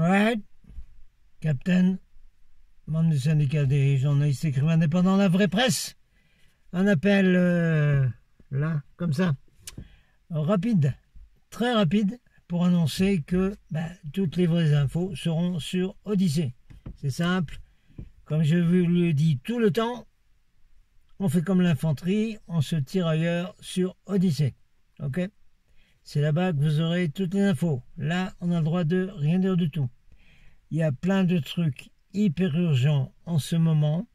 Alright, Captain, membre du syndicat des journalistes écrivains indépendants de la vraie presse. Un appel, là, comme ça, rapide, très rapide, pour annoncer que toutes les vraies infos seront sur Odyssée. C'est simple, comme je vous le dis tout le temps, on fait comme l'infanterie, on se tire ailleurs sur Odyssée. Ok? C'est là-bas que vous aurez toutes les infos. Là, on a le droit de rien dire du tout. Il y a plein de trucs hyper urgents en ce moment.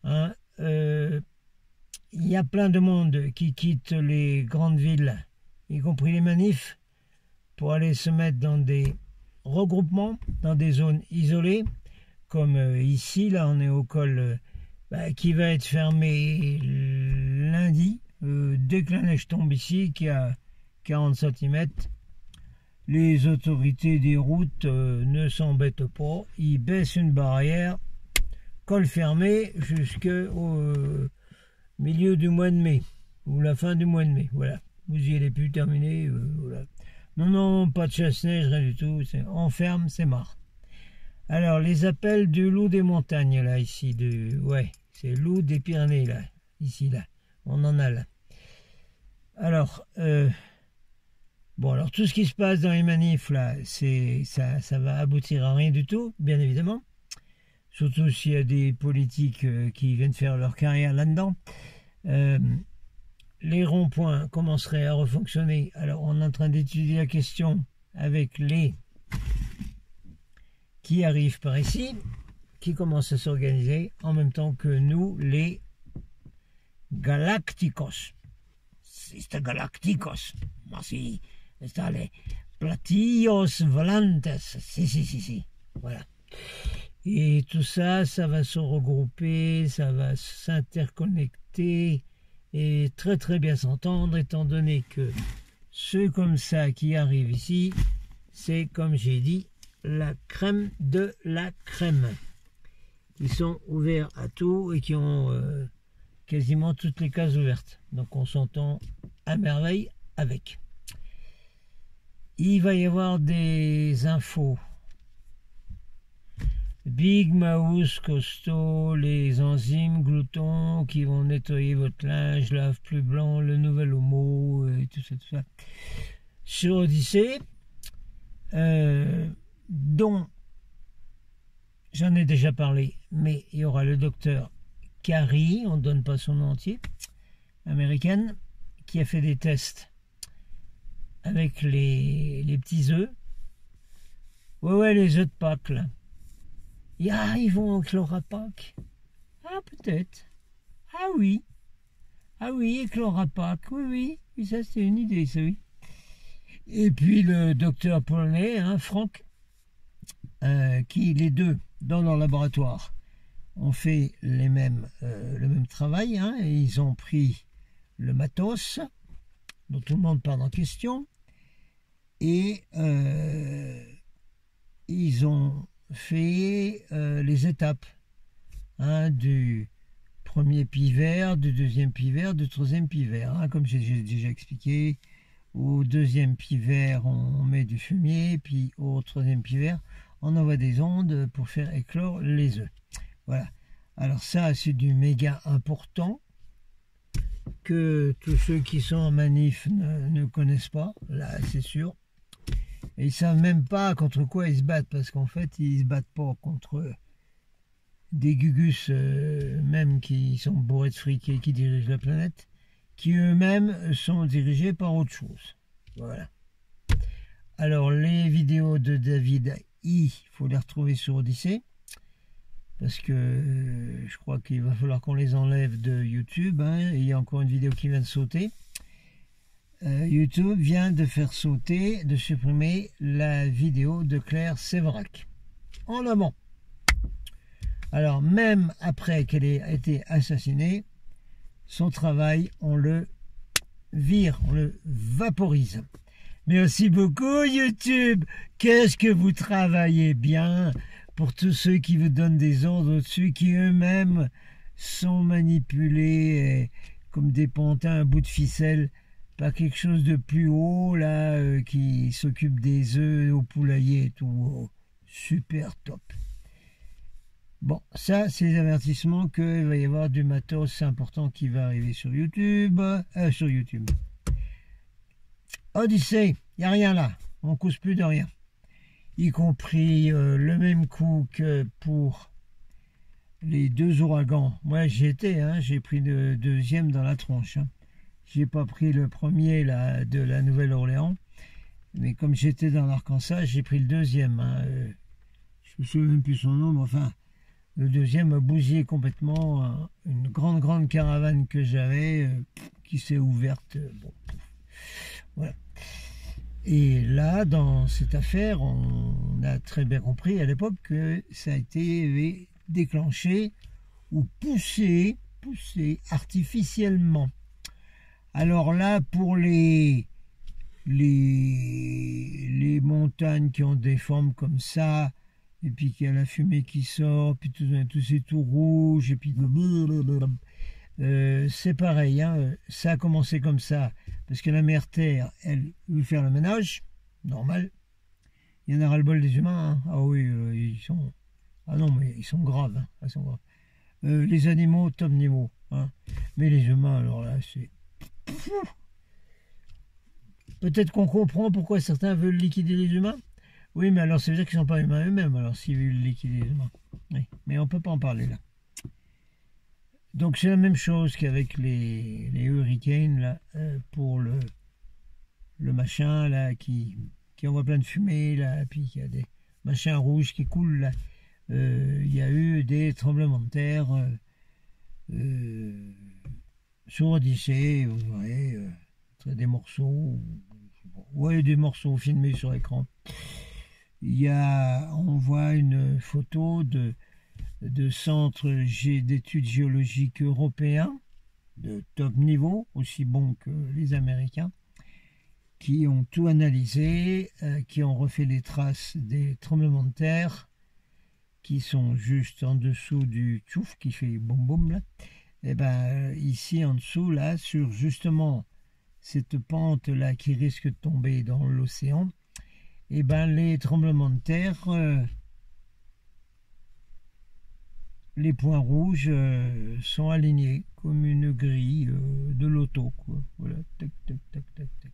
Hein. Il y a plein de monde qui quitte les grandes villes, y compris les manifs, pour aller se mettre dans des regroupements, dans des zones isolées, comme ici, là, on est au col qui va être fermé lundi, dès que la neige tombe ici, qui a 40 cm. Les autorités des routes ne s'embêtent pas, ils baissent une barrière, col fermé jusqu'au milieu du mois de mai, ou la fin du mois de mai, voilà. Vous y allez plus terminer, voilà. Non, pas de chasse-neige, rien du tout, on ferme, c'est marre. Alors, les appels du loup des montagnes, là, ici, c'est loup des Pyrénées, là, ici, là, on en a là. Alors, alors tout ce qui se passe dans les manifs, là, ça va aboutir à rien du tout, bien évidemment. Surtout s'il y a des politiques qui viennent faire leur carrière là-dedans. Les ronds-points commenceraient à refonctionner. Alors, on est en train d'étudier la question avec les qui arrivent par ici, qui commencent à s'organiser en même temps que nous, les Galácticos. C'est Galácticos. Merci. C'est les platillos volantes. Si. Voilà. Et tout ça, ça va se regrouper, ça va s'interconnecter et très très bien s'entendre, étant donné que ceux comme ça qui arrivent ici, c'est comme j'ai dit, la crème de la crème. Ils sont ouverts à tout et qui ont quasiment toutes les cases ouvertes. Donc on s'entend à merveille avec. Il va y avoir des infos. Big Mouse, costaud, les enzymes gloutons qui vont nettoyer votre linge, lave plus blanc, le nouvel homo, et tout ça. Sur Odyssée, dont j'en ai déjà parlé, mais il y aura le docteur Carrie, on ne donne pas son nom entier, américaine, qui a fait des tests avec les petits œufs. Ouais, les œufs de Pâques, là. Ils vont éclore à Pâques. Ah, peut-être. Ah oui, éclore à Pâques. Oui, ça c'est une idée, ça, oui. Et puis le docteur polonais, Franck, qui les deux, dans leur laboratoire, ont fait le même travail, et ils ont pris le matos, dont tout le monde parle en question, et ils ont fait les étapes du premier pivert, du deuxième pivert, du troisième pivert, comme j'ai déjà expliqué. Au deuxième pivert, on met du fumier, puis au troisième pivert, on envoie des ondes pour faire éclore les œufs. Voilà. Alors ça, c'est du méga important que tous ceux qui sont en manif ne connaissent pas, là c'est sûr. Et ils ne savent même pas contre quoi ils se battent, parce qu'en fait, ils ne se battent pas contre des gugus, même qui sont bourrés de fric et qui dirigent la planète, qui eux-mêmes sont dirigés par autre chose. Voilà. Alors, les vidéos de David il faut les retrouver sur Odyssée, parce que je crois qu'il va falloir qu'on les enlève de YouTube. Il y a encore une vidéo qui vient de sauter. YouTube vient de faire sauter, de supprimer la vidéo de Claire Séverac en amont. Alors même après qu'elle ait été assassinée, son travail, on le vire, on le vaporise. Merci beaucoup YouTube, qu'est-ce que vous travaillez bien pour tous ceux qui vous donnent des ordres au-dessus, qui eux-mêmes sont manipulés comme des pantins à bout de ficelle par quelque chose de plus haut, là, qui s'occupe des œufs au poulailler et tout. super top. Bon, ça, c'est les avertissements qu'il va y avoir du matos important qui va arriver sur YouTube. Odyssey, il n'y a rien là. On ne cause plus de rien. Y compris le même coup que pour les 2 ouragans. Moi, j'y étais, hein, j'ai pris le deuxième dans la tronche. Hein. J'ai pas pris le premier là, de la Nouvelle-Orléans. Mais comme j'étais dans l'Arkansas, j'ai pris le deuxième. Hein. Je me souviens même plus son nom, mais enfin... Le deuxième a bousillé complètement une grande caravane que j'avais qui s'est ouverte. Bon, voilà. Et là, dans cette affaire, on a très bien compris à l'époque que ça a été déclenché ou poussé artificiellement. Alors là, pour les montagnes qui ont des formes comme ça, et puis qu'il y a la fumée qui sort, puis tout c'est tout rouge, et puis c'est pareil, hein, ça a commencé comme ça, parce que la mère Terre, elle veut faire le ménage, normal. Il y en a ras-le-bol des humains, hein. Ah oui, ils sont... Ah non, mais ils sont graves, hein. Ils sont graves. Les animaux, top niveau, hein. Mais les humains, alors là, c'est... Peut-être qu'on comprend pourquoi certains veulent liquider les humains. Oui, mais alors ça veut dire qu'ils ne sont pas humains eux-mêmes, alors s'ils veulent liquider les humains. Oui, mais on ne peut pas en parler là. Donc c'est la même chose qu'avec les hurricanes, là, pour le machin, là, qui envoie plein de fumée, là, puis il y a des machins rouges qui coulent, là. Il y a eu des tremblements de terre sur Odyssey, vous voyez, des morceaux, ouais, des morceaux filmés sur écran. On voit une photo de centres d'études géologiques européens de top niveau, aussi bons que les Américains, qui ont tout analysé, qui ont refait les traces des tremblements de terre, qui sont juste en dessous du tchouf qui fait boum boum là. Et ben ici en dessous là, sur justement cette pente là qui risque de tomber dans l'océan, et ben les tremblements de terre, les points rouges sont alignés comme une grille de loto, quoi. Voilà, tac tac tac tac tac.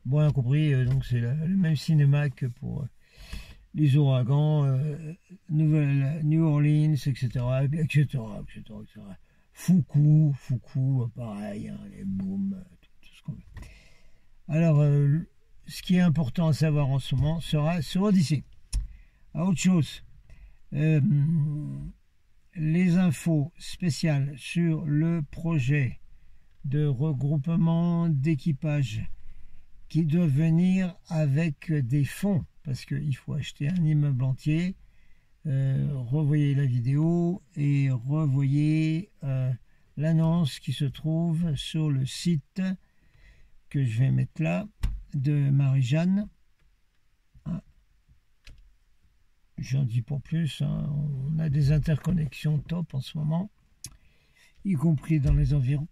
Bon, on a compris, donc c'est le même cinéma que pour les ouragans, New Orleans, etc., etc. Fuku, pareil, hein, les booms, tout ce qu'on veut. Alors, ce qui est important à savoir en ce moment sera sur Odyssey. À autre chose, les infos spéciales sur le projet de regroupement d'équipage qui doivent venir avec des fonds, parce qu'il faut acheter un immeuble entier. Revoyez la vidéo et revoyez l'annonce qui se trouve sur le site que je vais mettre là de Marie-Jeanne. J'en dis pas plus, hein. On a des interconnexions top en ce moment, y compris dans les environs.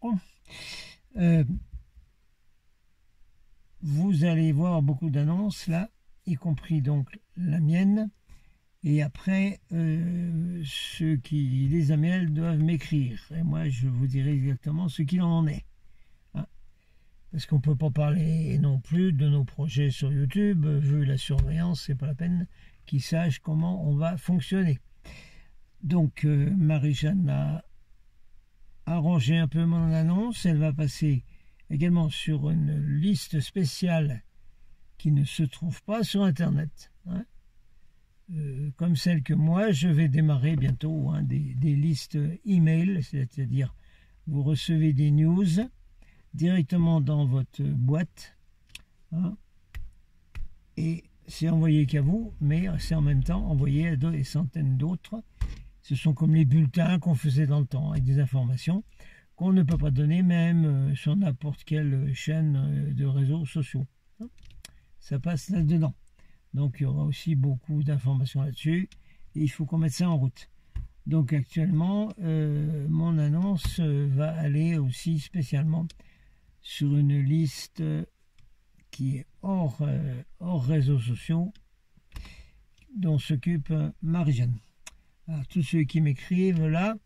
Vous allez voir beaucoup d'annonces là, y compris donc la mienne. Et après, ceux qui les amènent doivent m'écrire. Et moi, je vous dirai exactement ce qu'il en est. Hein. Parce qu'on ne peut pas parler non plus de nos projets sur YouTube. Vu la surveillance, c'est pas la peine qu'ils sachent comment on va fonctionner. Donc, Marie-Jeanne a arrangé un peu mon annonce. Elle va passer également sur une liste spéciale qui ne se trouve pas sur Internet. Hein. Comme celle que moi je vais démarrer bientôt, hein, des listes email, c'est-à-dire vous recevez des news directement dans votre boîte, hein, et c'est envoyé qu'à vous, mais c'est en même temps envoyé à des centaines d'autres. Ce sont comme les bulletins qu'on faisait dans le temps, avec des informations qu'on ne peut pas donner même sur n'importe quelle chaîne de réseaux sociaux. Hein. Ça passe là-dedans. Donc il y aura aussi beaucoup d'informations là-dessus et il faut qu'on mette ça en route. Donc actuellement, mon annonce va aller aussi spécialement sur une liste qui est hors réseaux sociaux, dont s'occupe Marie-Jeanne. Alors, tous ceux qui m'écrivent là,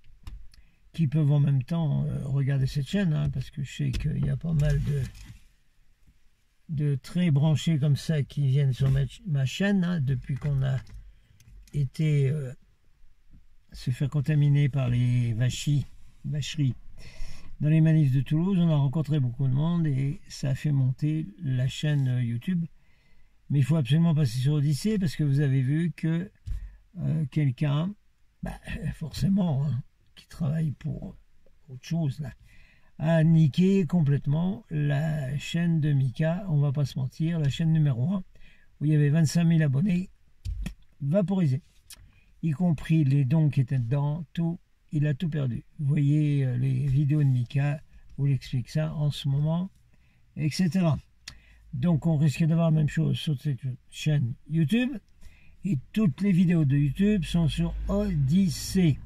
qui peuvent en même temps regarder cette chaîne, hein, parce que je sais qu'il y a pas mal de très branchés comme ça qui viennent sur ma chaîne, hein, depuis qu'on a été se faire contaminer par les vacheries dans les manifs de Toulouse. On a rencontré beaucoup de monde et ça a fait monter la chaîne YouTube. Mais il faut absolument passer sur Odyssée parce que vous avez vu que quelqu'un, forcément, hein, qui travaille pour autre chose, là, a niqué complètement la chaîne de Mika, on va pas se mentir, la chaîne numéro 1, où il y avait 25 000 abonnés, vaporisés, y compris les dons qui étaient dedans, tout, il a tout perdu. Vous voyez les vidéos de Mika, où il explique ça en ce moment, etc. Donc on risque d'avoir la même chose sur cette chaîne YouTube, et toutes les vidéos de YouTube sont sur Odyssée.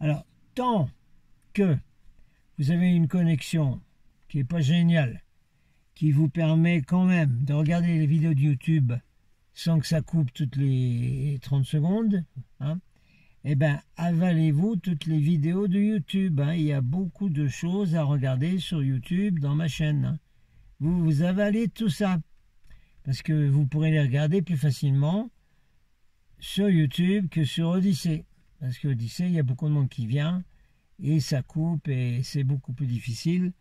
Alors, tant que vous avez une connexion qui n'est pas géniale, qui vous permet quand même de regarder les vidéos de YouTube sans que ça coupe toutes les 30 secondes, hein, eh bien, avalez-vous toutes les vidéos de YouTube. Hein. Il y a beaucoup de choses à regarder sur YouTube dans ma chaîne. Hein. Vous avalez tout ça, parce que vous pourrez les regarder plus facilement sur YouTube que sur Odyssée. Parce que Odyssée, il y a beaucoup de monde qui vient, et ça coupe, et c'est beaucoup plus difficile.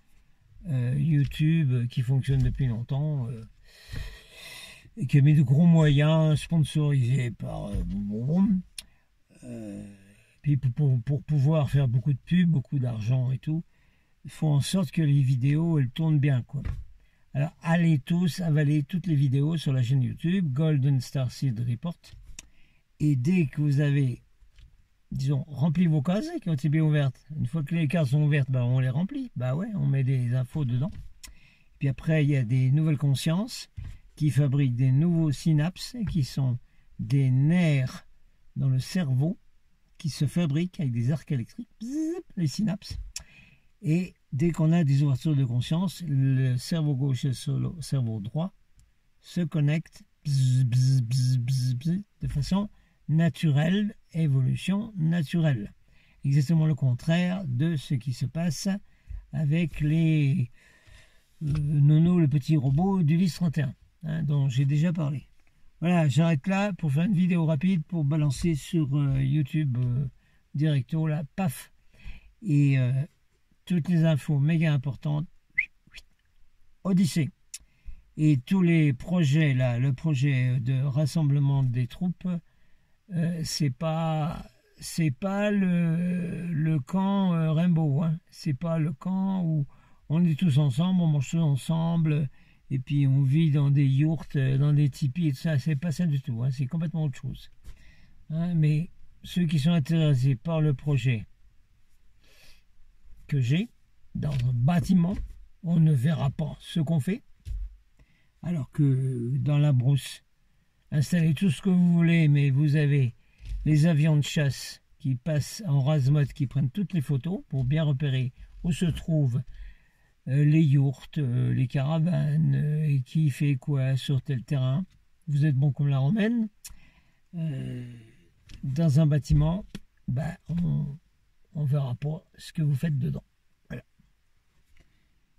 YouTube, qui fonctionne depuis longtemps, et qui met de gros moyens, sponsorisés par puis pour pouvoir faire beaucoup de pubs, beaucoup d'argent et tout, il faut en sorte que les vidéos, elles tournent bien, quoi. Alors, allez tous avaler toutes les vidéos sur la chaîne YouTube, Golden Star Seed Report, et dès que vous avez, disons, rempli vos cases qui ont été bien ouvertes, une fois que les cases sont ouvertes, on les remplit, on met des infos dedans. Puis après, il y a des nouvelles consciences qui fabriquent des nouveaux synapses, qui sont des nerfs dans le cerveau, qui se fabriquent avec des arcs électriques, les synapses. Et dès qu'on a des ouvertures de conscience, le cerveau gauche et le cerveau droit se connectent de façon naturelle, évolution naturelle. Exactement le contraire de ce qui se passe avec les Nono, le petit robot du Lys 31, hein, dont j'ai déjà parlé. Voilà, j'arrête là pour faire une vidéo rapide pour balancer sur YouTube directo, là, paf. Et toutes les infos méga importantes, Odyssée. Et tous les projets, là, le projet de rassemblement des troupes, c'est pas le camp Rainbow, hein. C'est pas le camp où on est tous ensemble, on mange tous ensemble, et puis on vit dans des yourtes, dans des tipis et tout ça. C'est pas ça du tout, hein. C'est complètement autre chose. Hein, mais ceux qui sont intéressés par le projet que j'ai dans un bâtiment, on ne verra pas ce qu'on fait, alors que dans la brousse, installez tout ce que vous voulez, mais vous avez les avions de chasse qui passent en rase-mode, qui prennent toutes les photos pour bien repérer où se trouvent les yourtes, les caravanes, et qui fait quoi sur tel terrain. Vous êtes bon comme la romaine. Dans un bâtiment, on verra pas ce que vous faites dedans. Voilà.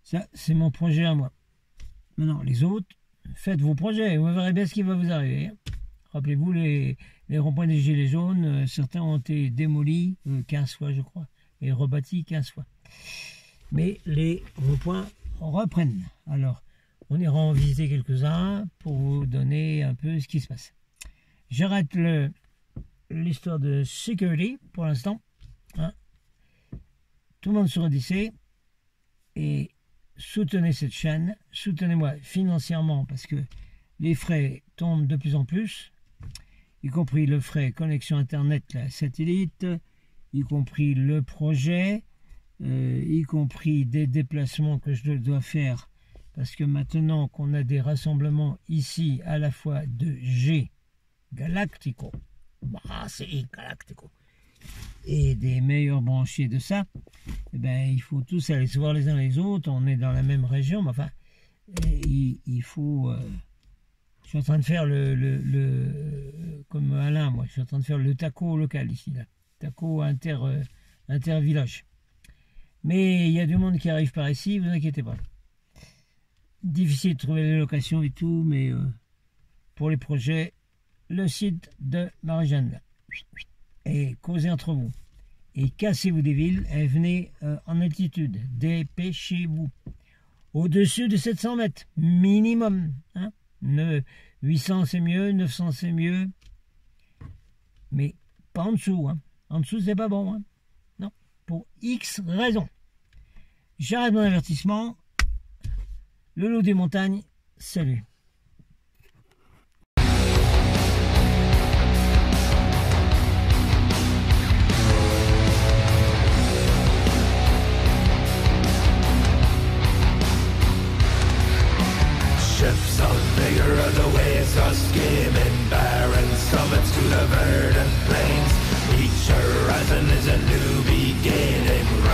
Ça, c'est mon projet à moi. Maintenant, les autres, faites vos projets, vous verrez bien ce qui va vous arriver. Rappelez-vous, les ronds-points des Gilets jaunes, certains ont été démolis 15 fois, je crois, et rebâtis 15 fois. Mais les ronds-points reprennent. Alors, on ira en visiter quelques-uns pour vous donner un peu ce qui se passe. J'arrête l'histoire de security pour l'instant. Hein. Tout le monde sur Odyssée. Et soutenez cette chaîne. Soutenez-moi financièrement parce que les frais tombent de plus en plus, y compris le frais connexion Internet, la satellite, y compris le projet, y compris des déplacements que je dois faire, parce que maintenant qu'on a des rassemblements ici à la fois de G Galactico, c'est Galactico, et des meilleurs branchés de ça, il faut tous aller se voir les uns les autres, on est dans la même région, mais enfin, il faut... je suis en train de faire comme Alain, moi, je suis en train de faire le taco local ici, là. Taco inter-village. Mais il y a du monde qui arrive par ici, vous inquiétez pas. Difficile de trouver les locations et tout, mais pour les projets, le site de Marie-Jeanne. Et causez entre vous. Et cassez-vous des villes et venez en altitude. Dépêchez-vous. Au-dessus de 700 mètres, minimum. Hein. 800 c'est mieux, 900 c'est mieux. Mais pas en dessous. Hein. En dessous, c'est pas bon. Hein. Non, pour X raisons. J'arrête mon avertissement. Le loup des montagnes, salut. Ships of vigor of the waves are skimming barren summits to the verdant plains. Each horizon is a new beginning.